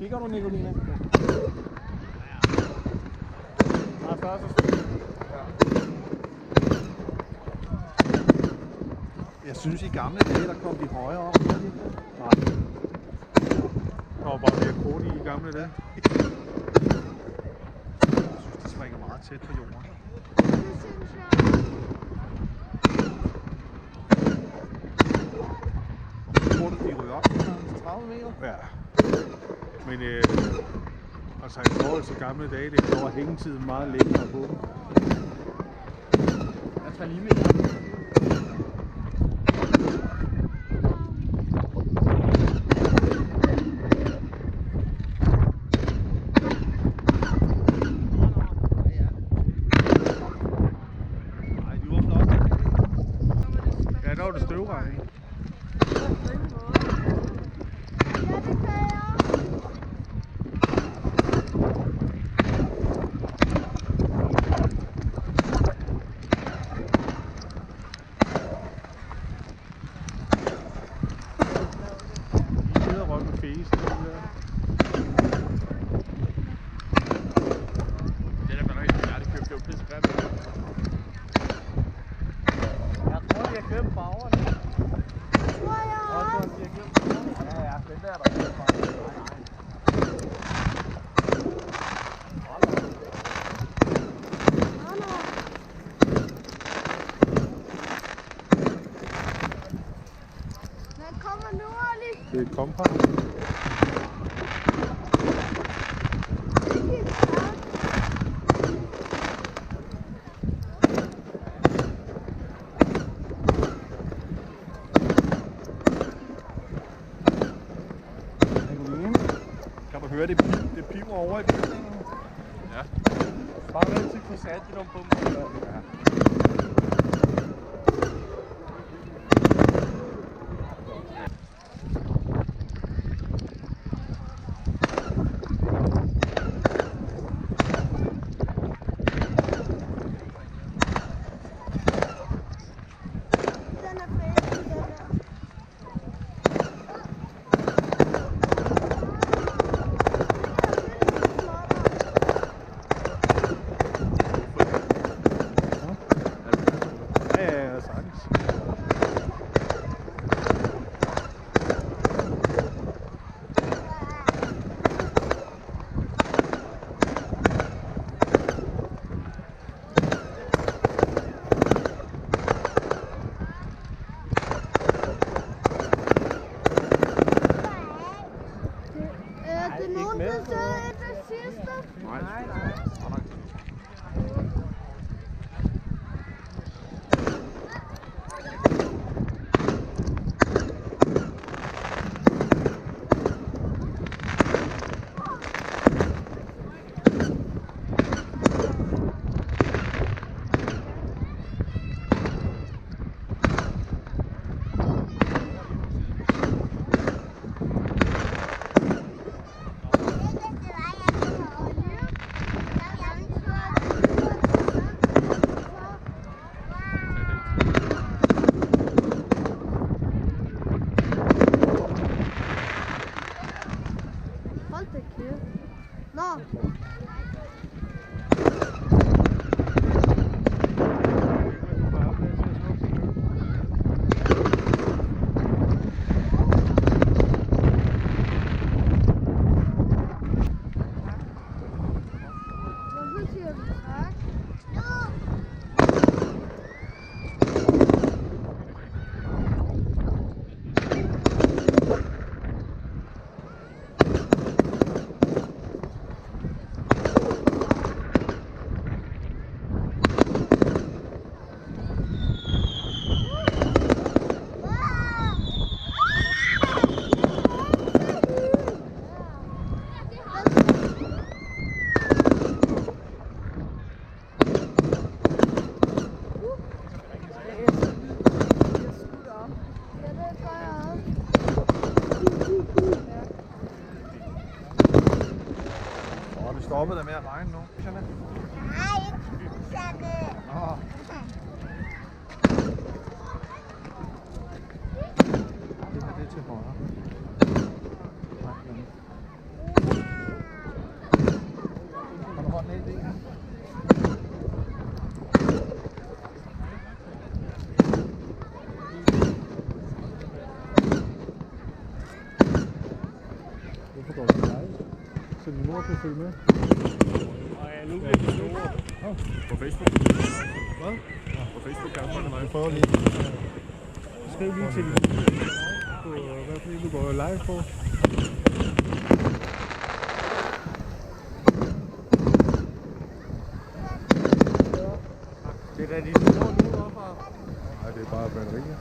Kigger du, Nicoline? Nej, først. Jeg synes i gamle dage, der kom de højere op. Nej. Der var bare mere kort i gamle dage. Jeg synes, de springer meget tæt på jorden. Tror du, de ryger op til 30 meter? Ja. Men altså i forhold til gamle dage, det var hængetiden meget længere på dem. Jeg tager lige med jer. Det er et kompas. Kan du høre det piver over i bygningen? Ja. Bare vent til sat i nogle pumper. Ja. Stoppet der med at regne nu, Janne? Nej, Janne. Det her det er til højre. Nej, så min mor kan følge med. Og nu bliver det store. På Facebook. Hvad? På Facebook kan du mig. Jeg prøver lige. Skriv lige til din på, hvad for en du går live på. Det er da de store nu herfra. Nej, det er bare batterier.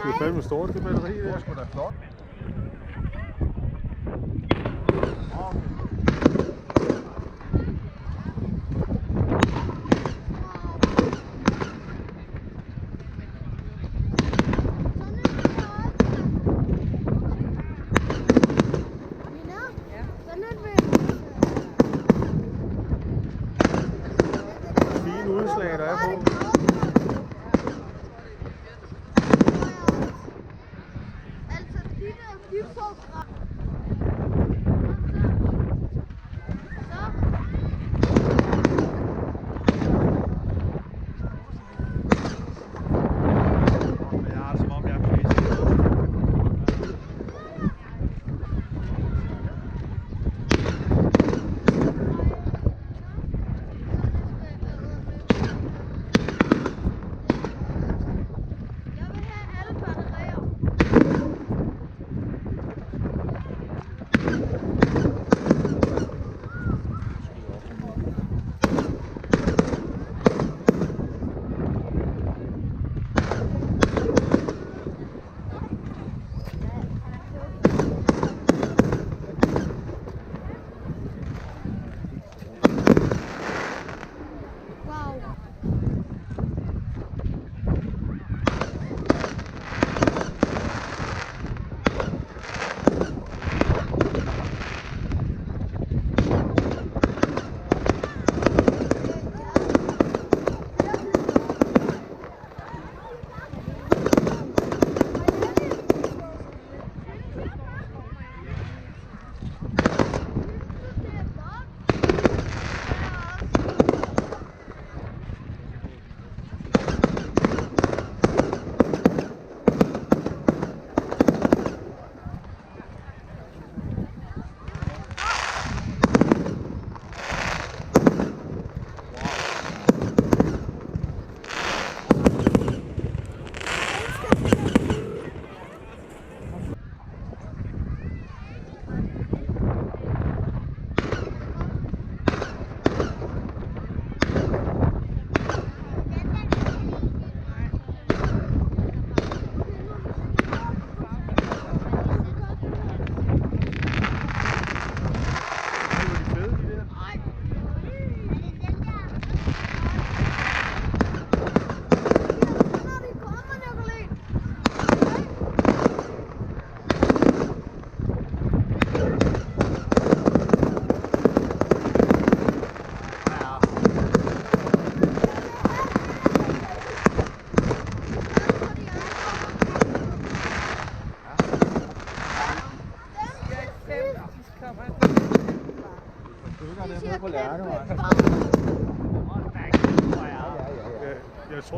Det er fandme stort, det batteri der. Det er sgu da flot. Fine udslag, der er på. Altså, de der, de får fra.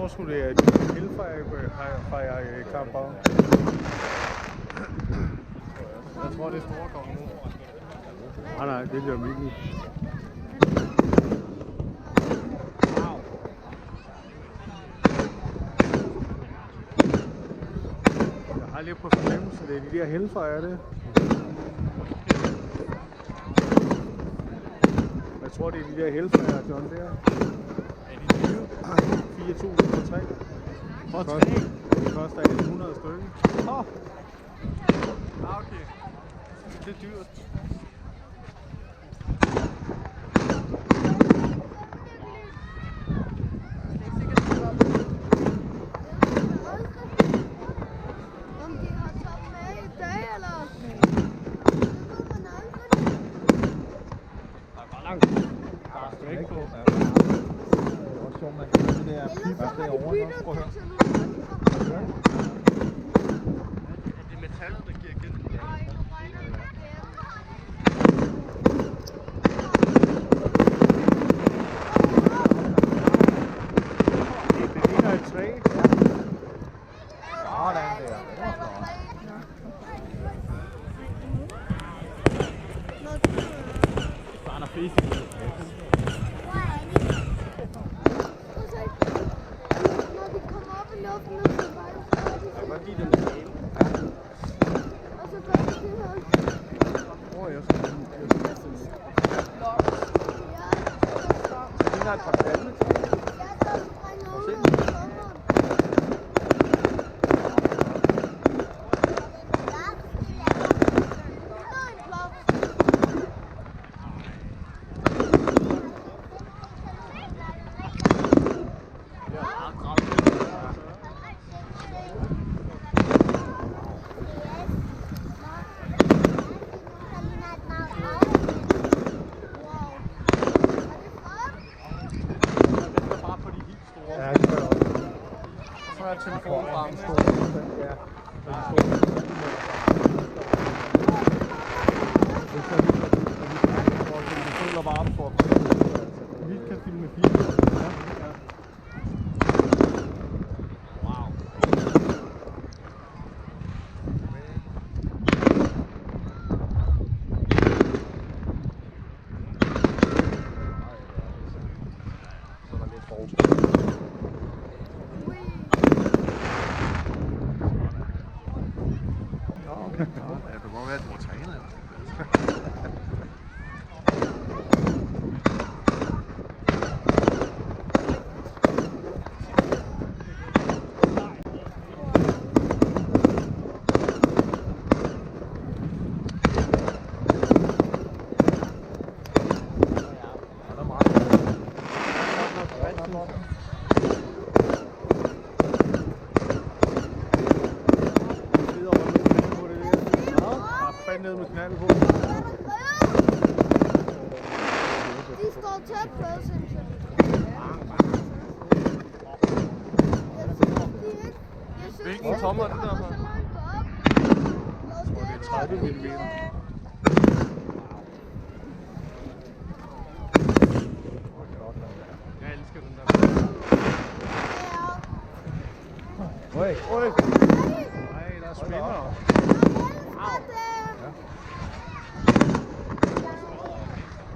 tror sgu det er Hellfire kamper. Jeg tror, det er store kongen nu. Nej, det bliver Mikkel. Jeg har lidt på fornemmelse, det er de der Hellfire, det. Jeg tror, det er de der Hellfire, John, der. Er de dyre? 4.000 for 3. For 3? Det koster 100 stykker. Okay. Det er dyrt. Om de har taget med i dag, eller? Der er bare langt. Der er stræk på. Det er også sjovt, man kan høre det der pip derovre. Prøv at høre. Er det metallet, der giver igen? Det ligner et træ. Sådan der. Der er fisk. Når de kommer op i luften, så bare Jeg kan godt lide den der hale. og så gør de det her. Jeg skal lige det ligner et par kalve. Ja, det gør det også. Så er telefonen fremme. Ja. Du føler varme for. Vi kan filme 4. Wow. Så er der lidt forskel. Okay. Ja, det kan godt være, at du må træne. Ned med knaldet på. De står tæt på, synes jeg. Hvilken tommer er det der for? Jeg tror, det er 30 mm. Jeg elsker den der. Oj. Nej, der er spænder.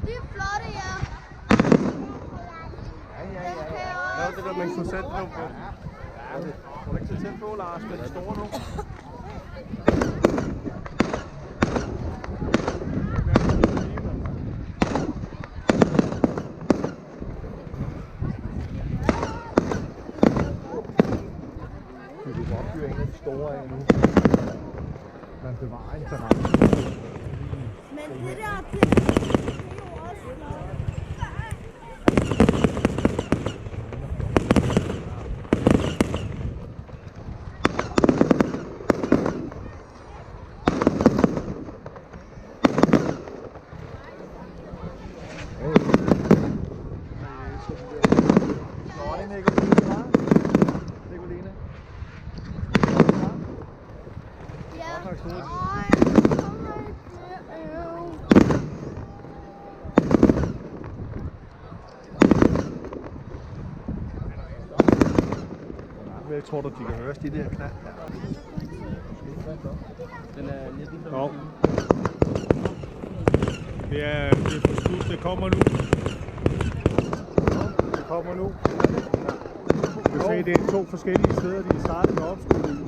De er flotte, ja. Ja, det der, man kunne sætte dem på. Ja, det var ikke så tæt på, Lars, men det store nu. Du kan godt fyre en af de store af nu. Man bevarer en terrasse. Men det der, det er jo også flot. tror du, de kan høres, de der knald? Den er 19. Jo. Det er forskudt. Det kommer nu. Det kommer nu. Du kan se, det er 2 forskellige steder, de er startet med opskuddet.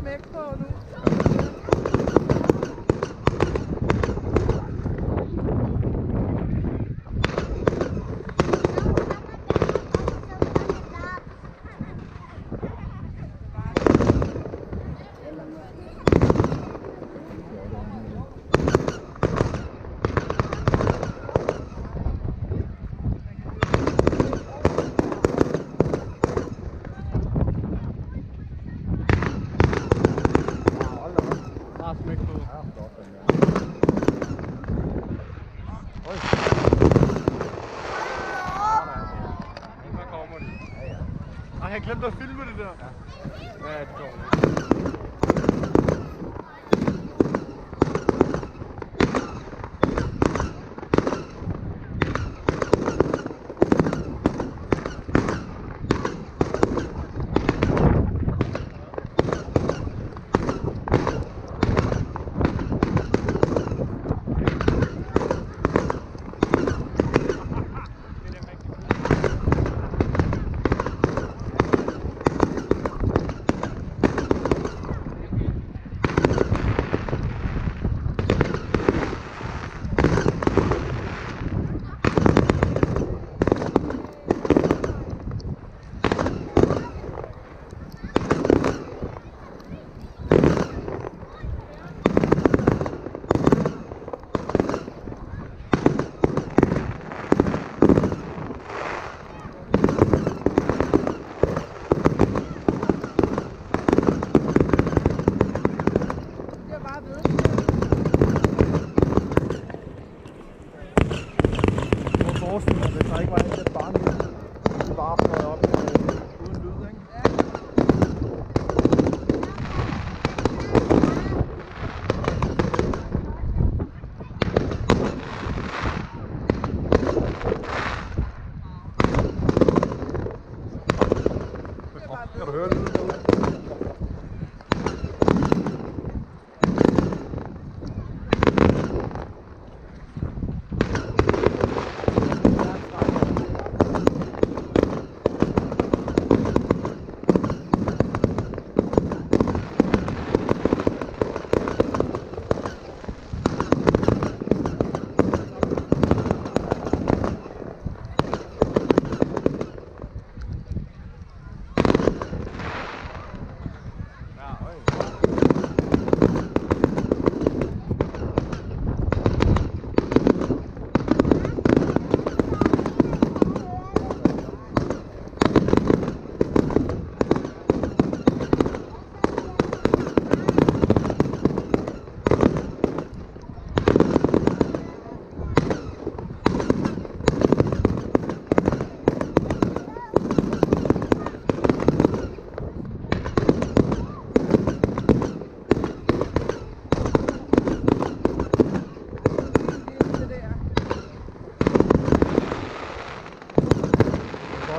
Smæk på nu. Ej, jeg glemte at filme det der. Ja, det går. Kan du høre lyden derude?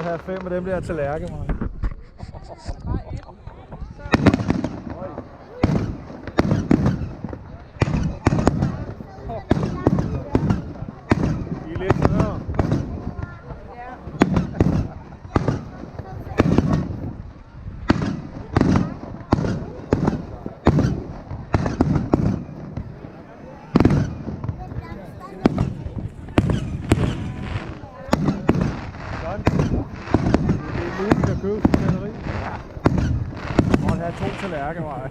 Have 5 af dem der til lærke, mig. I er lidt større. er 2 til Lærkevej.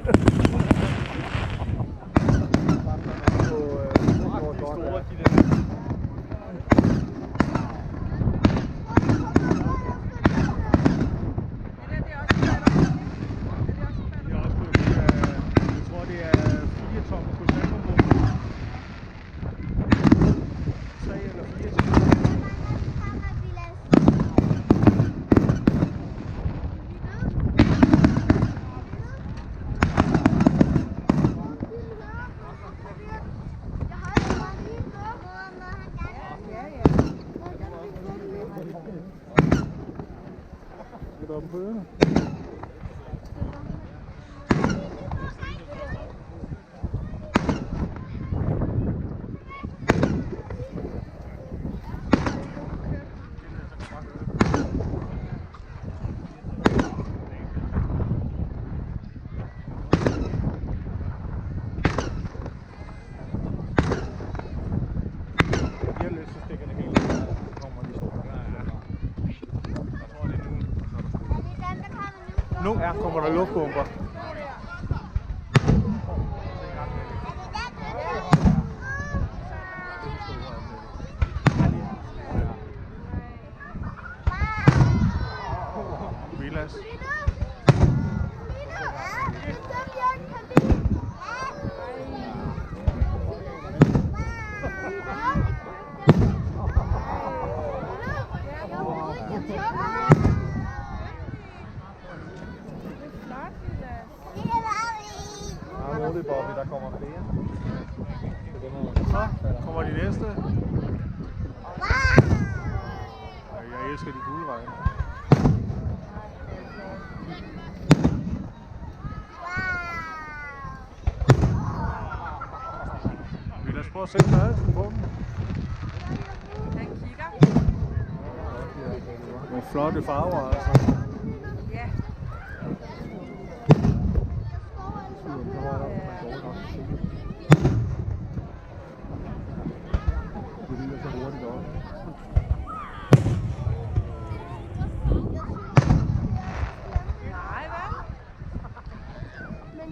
Nu kommer der luftbomber. Vilas. Bobby, der kommer flere. Så kommer de næste. Jeg elsker de guldregne. Vi lad os prøve at sætte halsen på dem. Den kigger. Nogle flotte farver altså. Ja.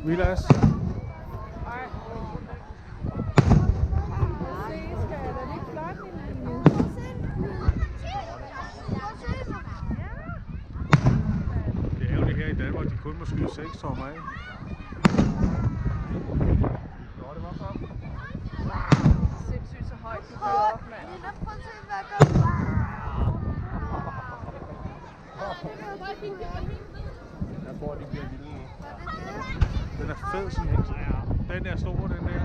Vilas. Det er jo det her i Danmark, de kun må skyde 6 tommer af. Sindssygt så højt du kører op, mand. Jeg tror, de bliver vilde nu. Den er fed sådan en. Den er stor, den der.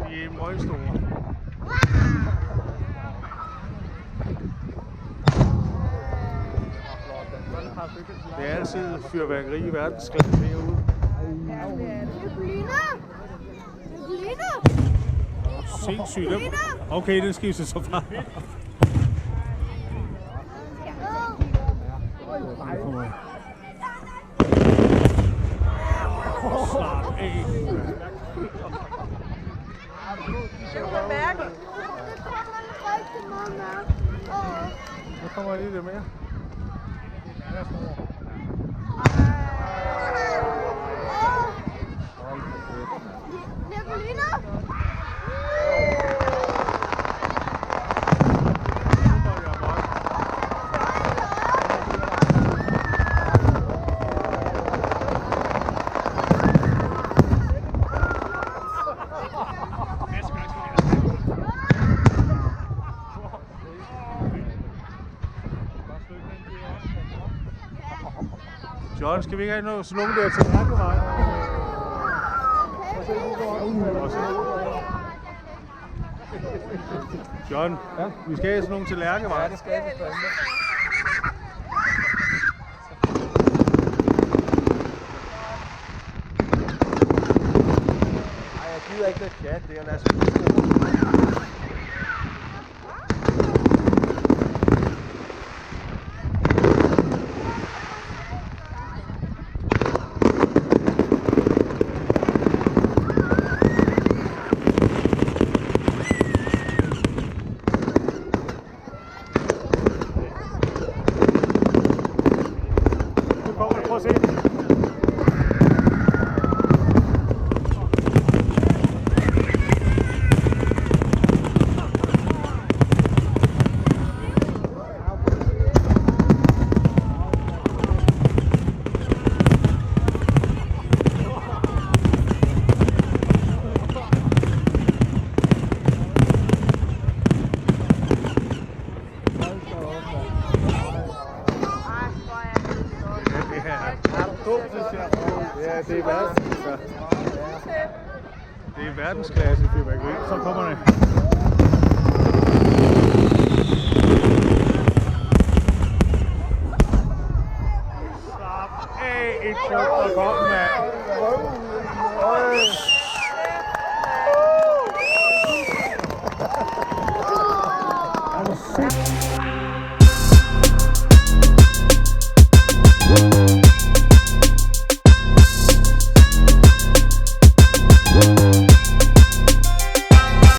De er møgstore. Det er altid fyrværkeri i verdens klasse herude. Sindssygt. Okay, den skifter så fra. Slap af. Det kunne man mærke. Nu kommer jeg lige lidt mere. John, skal vi ikke have noget sådan nogle der til Lærkevej? John, ja? Vi skal have sådan nogle til Lærkevej. Ja, det skal vi spændende. Ej, jeg gider ikke det chat, det er lad os Prøv at se. Ja, det er verdens. Det er verdensklasse fyrværkeri. Så kommer det. Slap af et tryk og kom, mand. Er du sindssygt?